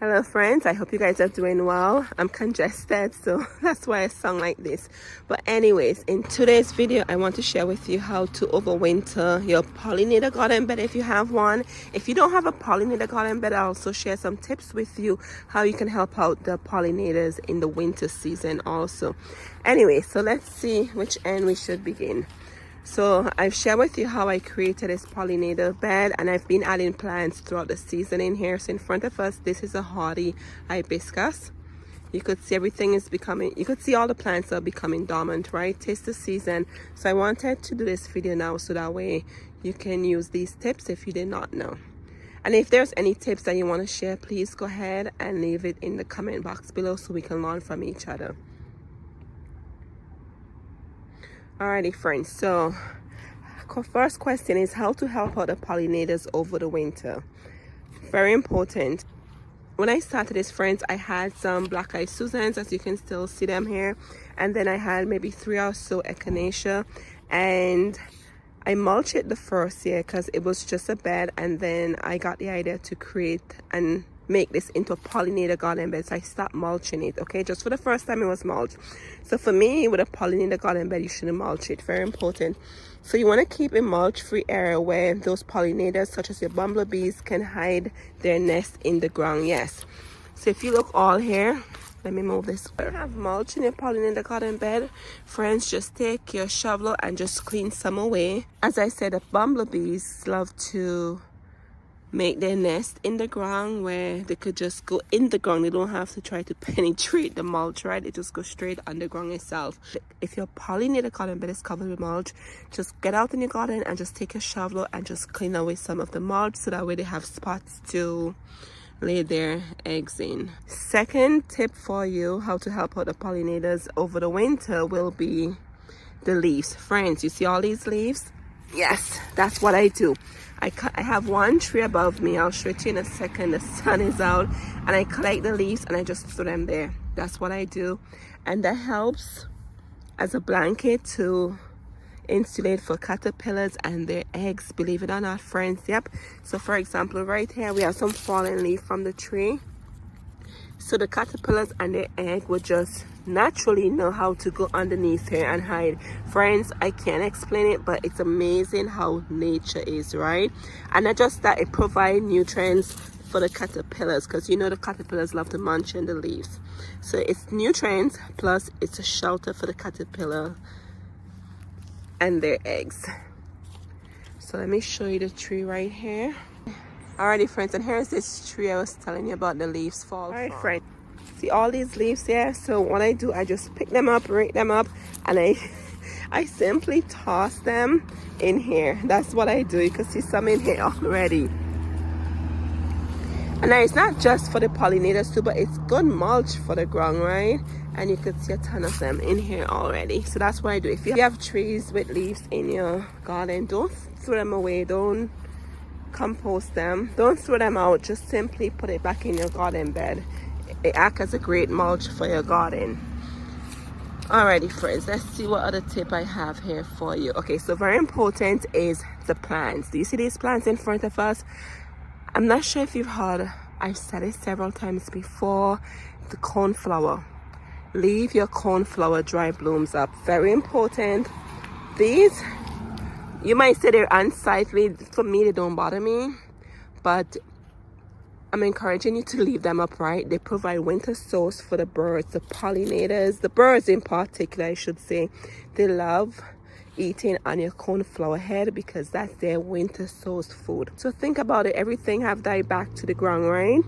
Hello friends, I hope you guys are doing well. I'm congested, so that's why I sound like this. But anyways, in today's video I want to share with you how to overwinter your pollinator garden bed if you have one. If you don't have a pollinator garden bed, I'll also share some tips with you how you can help out the pollinators in the winter season also. Anyway, so let's see which end we should begin. So I've shared with you how I created this pollinator bed, and I've been adding plants throughout the season in here. So in front of us, this is a hardy hibiscus. You could see everything is becoming, you could see all the plants are becoming dormant, right? Tis the season. So I wanted to do this video now so that way you can use these tips if you did not know. And if there's any tips that you want to share, please go ahead and leave it in the comment box below so we can learn from each other. Alrighty friends, so first question is how to help out the pollinators over the winter. Very important. When I started this, friends, I had some black-eyed Susans, as you can still see them here, and then I had maybe 3 or so echinacea, and I mulched it the first year because it was just a bed, and then I got the idea to create and make this into a pollinator garden bed, so I stopped mulching it. Okay, just for the first time it was mulch. So for me, with a pollinator garden bed, you shouldn't mulch it. Very important. So you want to keep a mulch free area where those pollinators such as your bumblebees can hide their nest in the ground. Yes, so if you look all here, let me move this. If you have mulch in your pollinator garden bed, friends, just take your shovel and just clean some away. As I said, the bumblebees love to make their nest in the ground where they could just go in the ground. They don't have to try to penetrate the mulch, right? They just go straight underground itself. If your pollinator garden bed is covered with mulch, just get out in your garden and just take a shovel and just clean away some of the mulch so that way they have spots to lay their eggs in. Second tip for you how to help out the pollinators over the winter will be the leaves. Friends, you see all these leaves? Yes, that's what I do. I have one tree above me. I'll show it to you in a second. The sun is out, and I collect the leaves and I just throw them there. That's what I do, and that helps as a blanket to insulate for caterpillars and their eggs, believe it or not, friends. Yep. So for example, right here we have some fallen leaf from the tree, so the caterpillars and their egg would just naturally know how to go underneath here and hide. Friends, I can't explain it, but it's amazing how nature is, right? And not just that, it provides nutrients for the caterpillars, because you know the caterpillars love to munch in the leaves. So it's nutrients plus it's a shelter for the caterpillar and their eggs. So let me show you the tree right here. Alrighty friends, and here's this tree I was telling you about the leaves fall. Alright friends, see all these leaves here? So what I do, I just pick them up, rake them up, and I simply toss them in here. That's what I do. You can see some in here already. And now it's not just for the pollinators too, but it's good mulch for the ground, right? And you can see a ton of them in here already. So that's what I do. If you have trees with leaves in your garden, don't throw them away. Don't compost them, don't throw them out, just simply put it back in your garden bed. It acts as a great mulch for your garden. Alrighty friends, let's see what other tip I have here for you. Okay, so very important is the plants. Do you see these plants in front of us? I'm not sure if you've heard, I've said it several times before, the cornflower. Leave your cornflower dry blooms up. Very important. These, you might say they're unsightly. For me, they don't bother me, but I'm encouraging you to leave them upright. They provide winter source for the birds, the pollinators, the birds in particular, I should say. They love eating on your cornflower head because that's their winter source food. So think about it. Everything have died back to the ground, right?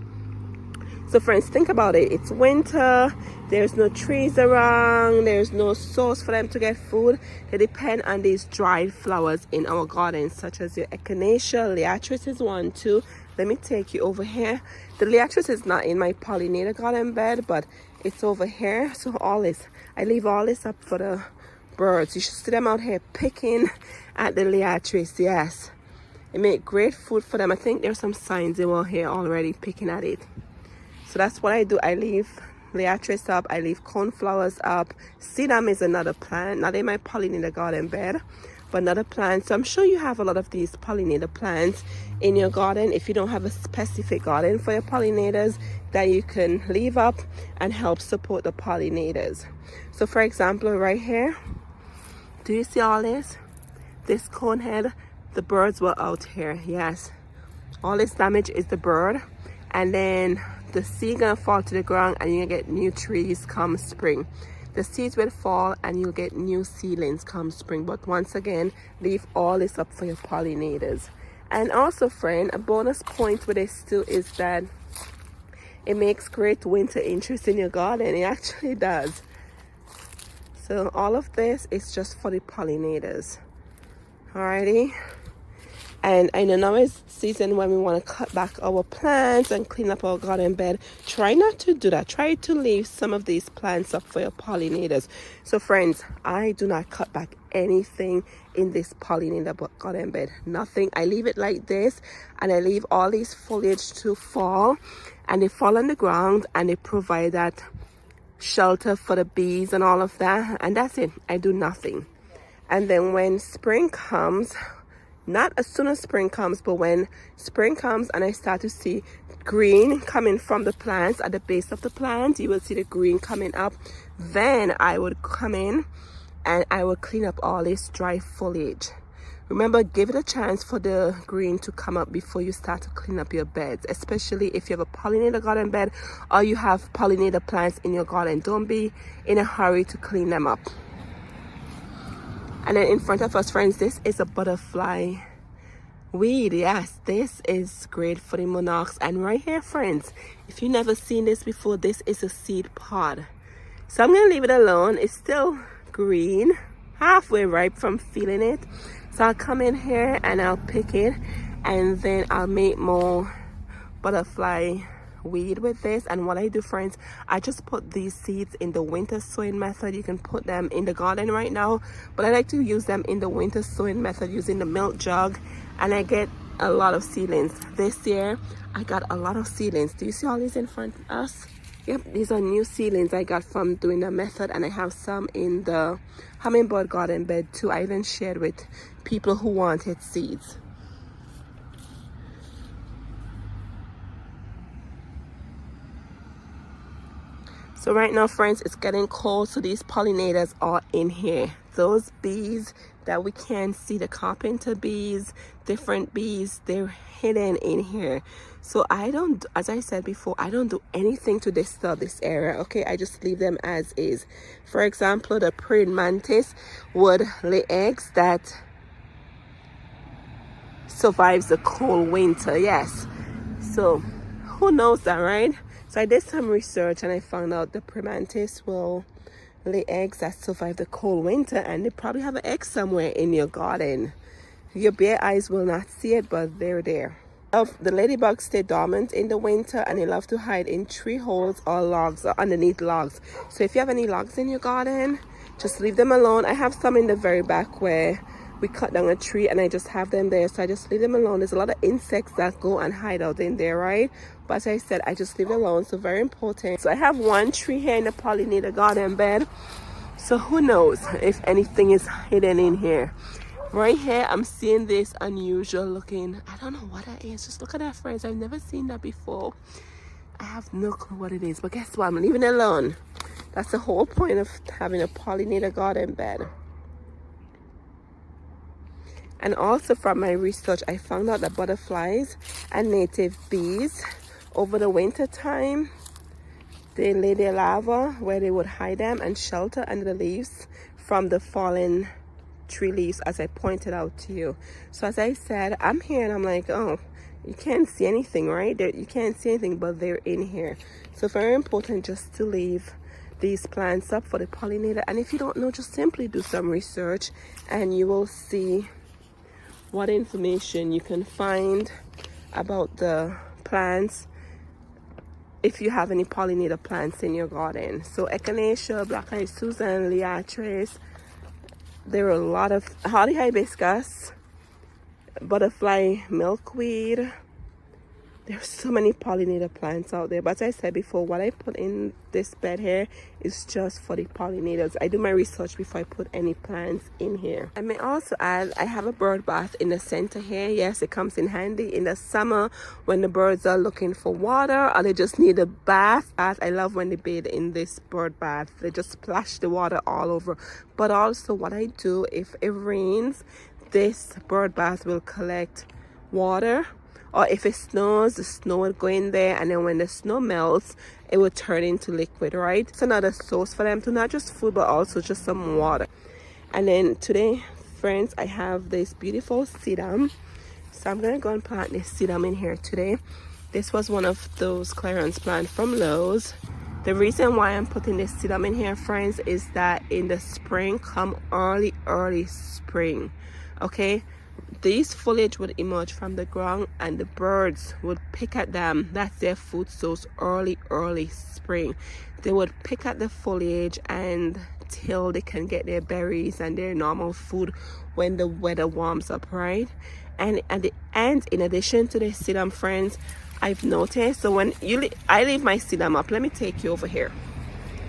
So friends, think about it. It's winter. There's no trees around. There's no source for them to get food. They depend on these dried flowers in our gardens, such as your echinacea. Liatris is one too. Let me take you over here. The liatris is not in my pollinator garden bed, but it's over here. So all this, I leave all this up for the birds. You should see them out here picking at the liatris. Yes, it make great food for them. I think there's some signs they were here already picking at it. So that's what I do. I leave liatris up, I leave cornflowers up. Sedum is another plant, not in my pollinator garden bed, for another plant. So I'm sure you have a lot of these pollinator plants in your garden. If you don't have a specific garden for your pollinators, that you can leave up and help support the pollinators. So for example, right here, do you see all this? This cone head, the birds were out here. Yes, all this damage is the bird, and then the seed gonna fall to the ground and you get new trees come spring. The seeds will fall and you'll get new seedlings come spring. But once again, leave all this up for your pollinators. And also, friend, a bonus point with this too is that it makes great winter interest in your garden. It actually does. So all of this is just for the pollinators. Alrighty. And I know now is season when we want to cut back our plants and clean up our garden bed. Try not to do that. Try to leave some of these plants up for your pollinators. So friends, I do not cut back anything in this pollinator garden bed. Nothing. I leave it like this, and I leave all these foliage to fall, and they fall on the ground, and they provide that shelter for the bees and all of that. And that's it. I do nothing. And then when spring comes, not as soon as spring comes, but when spring comes and I start to see green coming from the plants at the base of the plant, you will see the green coming up. Then I would come in and I will clean up all this dry foliage. Remember, give it a chance for the green to come up before you start to clean up your beds, especially if you have a pollinator garden bed or you have pollinator plants in your garden. Don't be in a hurry to clean them up. And then in front of us, friends, this is a butterfly weed. Yes, this is great for the monarchs. And right here, friends, if you've never seen this before, this is a seed pod. So I'm going to leave it alone. It's still green, halfway ripe from feeling it. So I'll come in here and I'll pick it, and then I'll make more butterfly weed with this. And what I do, friends, I just put these seeds in the winter sowing method. You can put them in the garden right now, but I like to use them in the winter sowing method using the milk jug, and I get a lot of seedlings. This year I got a lot of seedlings. Do you see all these in front of us? Yep, these are new seedlings I got from doing the method, and I have some in the hummingbird garden bed too. I even shared with people who wanted seeds. So right now, friends, it's getting cold, so these pollinators are in here. Those bees that we can see, the carpenter bees, different bees, they're hidden in here. So I don't, as I said before, I don't do anything to disturb this area, okay? I just leave them as is. For example, the praying mantis would lay eggs that survives the cold winter. Yes, so who knows that, right? So I did some research and I found out the praying mantis will lay eggs that survive the cold winter, and they probably have an egg somewhere in your garden. Your bare eyes will not see it, but they're there. The ladybugs stay dormant in the winter, and they love to hide in tree holes or logs or underneath logs. So if you have any logs in your garden, just leave them alone. I have some in the very back where we cut down a tree and I just have them there, so I just leave them alone. There's a lot of insects that go and hide out in there, right? But as I said, I just leave it alone. So very important. So I have one tree here in the pollinator garden bed, so who knows if anything is hidden in here. Right here I'm seeing this unusual looking, I don't know what that is. Just look at that, friends. I've never seen that before. I have no clue what it is, but guess what, I'm leaving it alone. That's the whole point of having a pollinator garden bed. And also from my research, I found out that butterflies and native bees over the winter time, they lay their larvae where they would hide them and shelter under the leaves from the fallen tree leaves, as I pointed out to you. So as I said, I'm here and I'm like, oh, you can't see anything, right? You can't see anything, but they're in here. So very important just to leave these plants up for the pollinator. And if you don't know, just simply do some research and you will see what information you can find about the plants if you have any pollinator plants in your garden. So echinacea, black-eyed Susan, liatris, there are a lot of hardy hibiscus, butterfly milkweed, There's so many pollinator plants out there, but as I said before, what I put in this bed here is just for the pollinators. I do my research before I put any plants in here. I may also add, I have a bird bath in the center here. Yes, it comes in handy in the summer when the birds are looking for water or they just need a bath. I love when they bathe in this bird bath. They just splash the water all over. But also what I do, if it rains, this bird bath will collect water. Or if it snows, the snow will go in there, and then when the snow melts, it will turn into liquid, right? It's another source for them to not just food, but also just some water. And then today, friends, I have this beautiful sedum. So I'm gonna go and plant this sedum in here today. This was one of those clearance plants from Lowe's. The reason why I'm putting this sedum in here, friends, is that in the spring, come early spring, okay? These foliage would emerge from the ground and the birds would pick at them. That's their food source early spring. They would pick at the foliage and till they can get their berries and their normal food when the weather warms up, right? And at the end, in addition to the sedum, friends, I've noticed, so when I leave my sedum up, let me take you over here.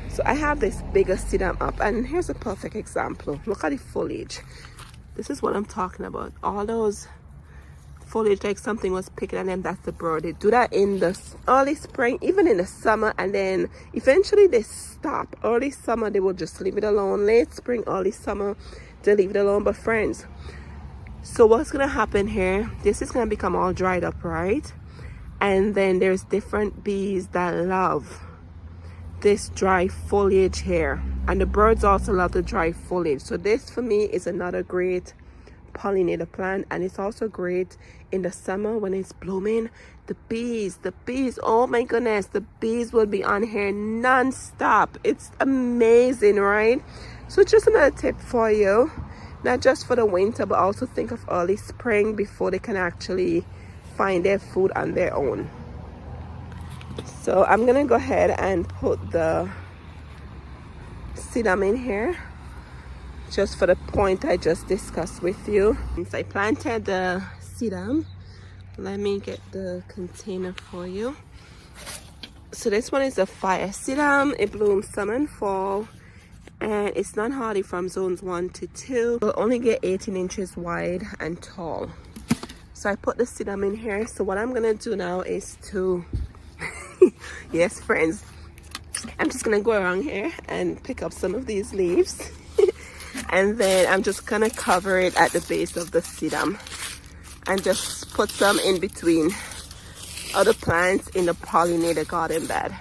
So I have this bigger sedum up, and here's a perfect example. Look at the foliage. This is what I'm talking about. All those foliage, like something was picking at them, that's the bird. They do that in the early spring, even in the summer, and then eventually they stop. Early summer, they will just leave it alone. Late spring, early summer, they leave it alone. But friends, so what's gonna happen here, this is gonna become all dried up, right? And then there's different bees that love this dry foliage here, and the birds also love the dry foliage. So this for me is another great pollinator plant, and it's also great in the summer when it's blooming. The bees, oh my goodness, the bees will be on here non-stop. It's amazing, right? So just another tip for you, not just for the winter, but also think of early spring before they can actually find their food on their own. So I'm gonna go ahead and put the sedum in here just for the point I just discussed with you. Since I planted the sedum, let me get the container for you. So this one is a fire sedum. It blooms summer and fall, and it's non-hardy from zones 1 to 2. It'll only get 18 inches wide and tall. So I put the sedum in here. So what I'm gonna do now is to yes, friends, I'm just gonna go around here and pick up some of these leaves and then I'm just gonna cover it at the base of the sedum and just put some in between other plants in the pollinator garden bed.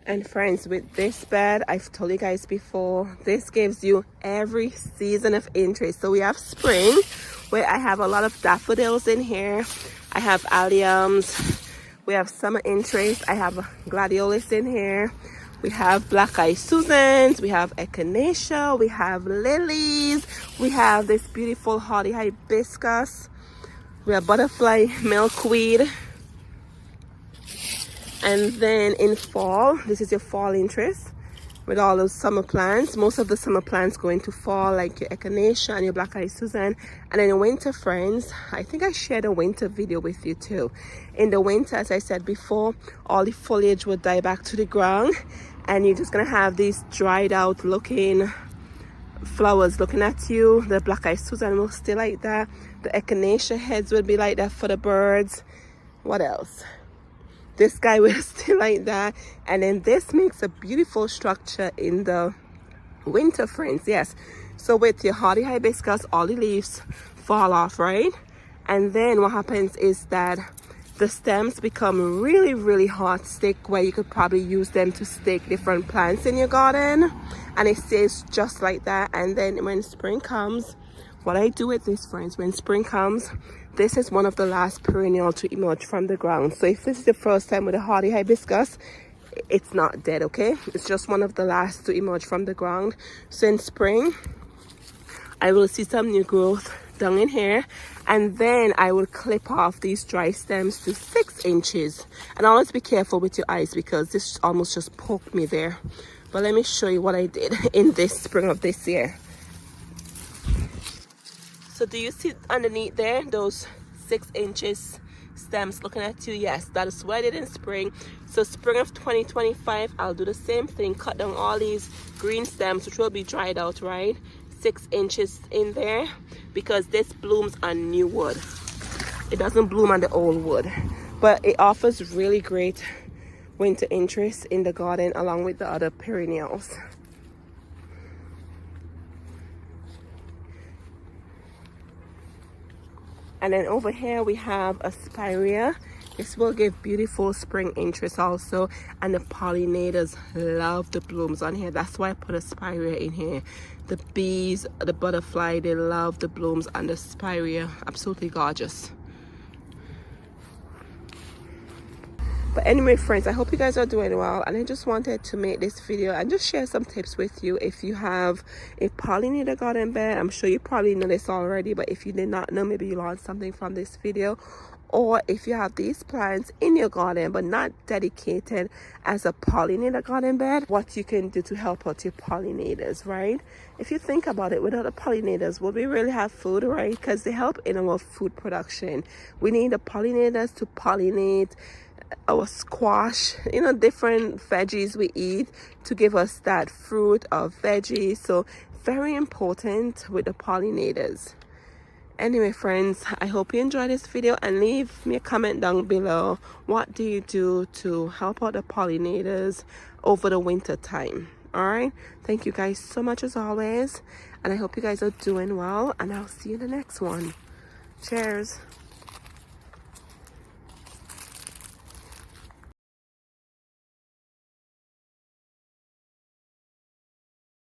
And friends, with this bed, I've told you guys before, this gives you every season of interest. So we have spring, where I have a lot of daffodils in here. I have alliums. We have summer interest. I have gladiolus in here. We have black-eyed Susans. We have echinacea. We have lilies. We have this beautiful hardy hibiscus. We have butterfly milkweed. And then in fall, this is your fall interest with all those summer plants. Most of the summer plants go into fall, like your echinacea and your black-eyed Susan. And then in winter, friends, I think I shared a winter video with you too. In the winter, as I said before, all the foliage will die back to the ground, and you're just gonna have these dried out looking flowers looking at you. The black-eyed Susan will stay like that. The echinacea heads will be like that for the birds. What else? This guy will stay like that. And then this makes a beautiful structure in the winter, friends. Yes, so with your hardy hibiscus, all the leaves fall off, right? And then what happens is that the stems become really hard stick, where you could probably use them to stick different plants in your garden, and it stays just like that. And then when spring comes, what I do with this, friends, when spring comes, this is one of the last perennial to emerge from the ground. So if this is the first time with a hardy hibiscus, it's not dead, okay? It's just one of the last to emerge from the ground. So in spring, I will see some new growth down in here, and then I will clip off these dry stems to 6 inches. And always be careful with your eyes, because this almost just poked me there. But let me show you what I did in this spring of this year. So do you see underneath there those 6 inches stems looking at you. Yes, that is what I did in spring. So spring of 2025, I'll do the same thing, cut down all these green stems, which will be dried out, right? 6 inches in there, because this blooms on new wood. It doesn't bloom on the old wood, but it offers really great winter interest in the garden along with the other perennials. And then over here we have a spirea. This will give beautiful spring interest also, and the pollinators love the blooms on here. That's why I put a spirea in here. The bees, the butterfly, they love the blooms on the spirea. Absolutely gorgeous. But anyway, friends, I hope you guys are doing well, and I just wanted to make this video and just share some tips with you. If you have a pollinator garden bed, I'm sure you probably know this already, but if you did not know, maybe you learned something from this video. Or if you have these plants in your garden but not dedicated as a pollinator garden bed, what you can do to help out your pollinators, right? If you think about it, without the pollinators, would we really have food, right? Because they help in our food production. We need the pollinators to pollinate our squash, you know, different veggies we eat to give us that fruit or veggies. So very important with the pollinators. Anyway, friends, I hope you enjoyed this video, and leave me a comment down below. What do you do to help out the pollinators over the winter time? All right, thank you guys so much as always, and I hope you guys are doing well, and I'll see you in the next one. Cheers.